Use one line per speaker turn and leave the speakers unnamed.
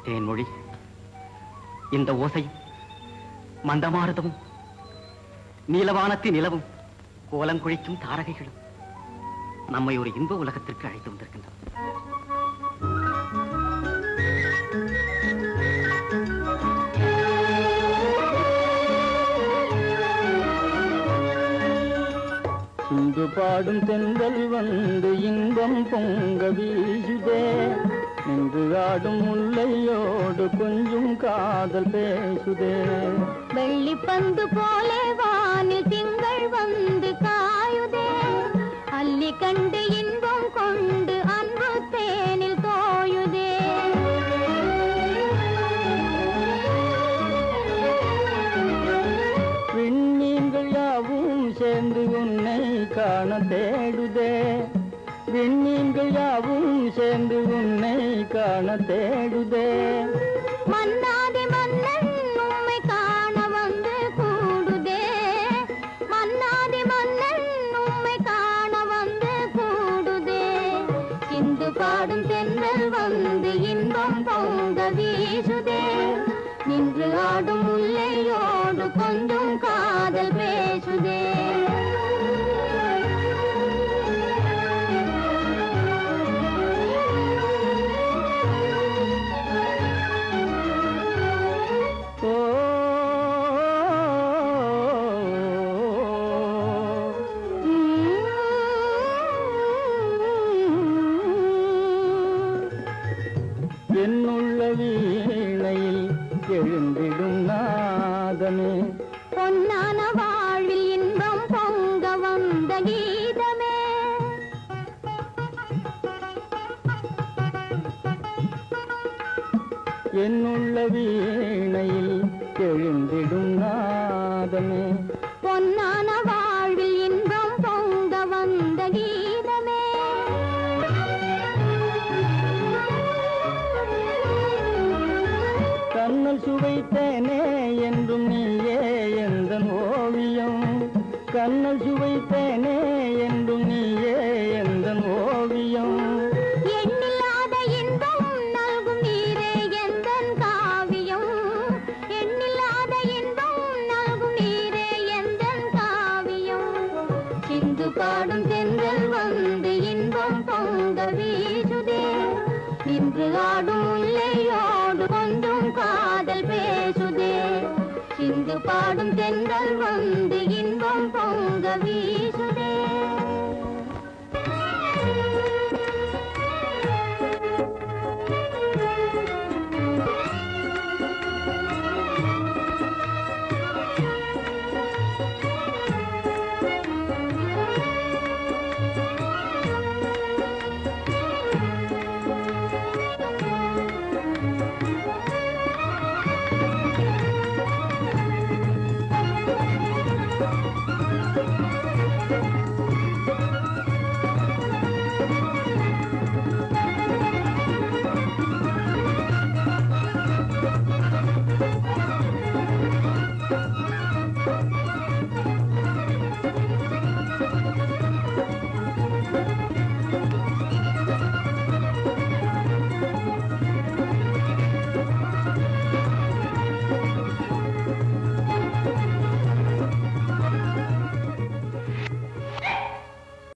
தேன்மொழி, இந்த ஓசையும் மந்தமாரதமும் நீலவானத்தின் நிலவும் கோலங்குழிக்கும் தாரகைகளும் நம்மை ஒரு இன்ப உலகத்திற்கு அழைத்து வந்திருக்கின்றன.
இங்கு பாடும் தென்றல் வந்து இன்பம் பொங்க வீசுதே, நின்று ஆடும் முல்லையோடு கொஞ்சம் காதல் பேசுதே.
வெள்ளி பந்து போலே வானில் திங்கள் வந்து காயுதே, அள்ளி கண்டு இன்பம் கொண்டு அன்பு தேனில் தோயுதே.
விண்மீன்கள் யாவும் சேர்ந்து உன்னை காண தேடுதே, விண்மீன்கள் யாவும் சேர்ந்து உன்னை காண தேடுதே.
மன்னாதி மன்னன் உம்மை காண வந்து கூடுதே, மன்னாதி மன்னன் உம்மை காண வந்து கூடுதே. சிந்து பாடும் தென்றல் வந்து இன்பம் பொங்க வீசுதே, நின்று ஆடும் முல்லையோடு கொஞ்சம் காதல் பேசுதே.
என்னுள்ள வீணையில் எழுந்திடும் நாதமே,
பொன்னான வாழ்வில் இன்பம் பொங்க வந்த கீதமே.
என்னுள்ள வீணையில் எழுந்திடும் நாதமே,
பொன்னான வாழ்வில் இன்பம் பொங்க வந்த கீதமே.
கண்ணல் சுவைத்தேனே என்றும் நீயே எந்தன் ஓவியம், கண்ணல் சுவைத்தேனே என்றும் நீயே எந்தன் ஓவியம்.
எண்ணில்லாத இன்பம் நல்கும் நீரே எந்தன் காவியம், எண்ணில்லாத இன்பம் நல்கும் நீரே எந்தன் காவியம். சிந்து பாடும் தென்றல் வந்து இன்பம் பொங்க வீசுதே, நின்று ஆடும் முல்லையோடு கொஞ்சம் காதல் பேசுதே. சிந்து பாடும் தென்றல் வந்து இன்பம் பொங்க வீசுதே.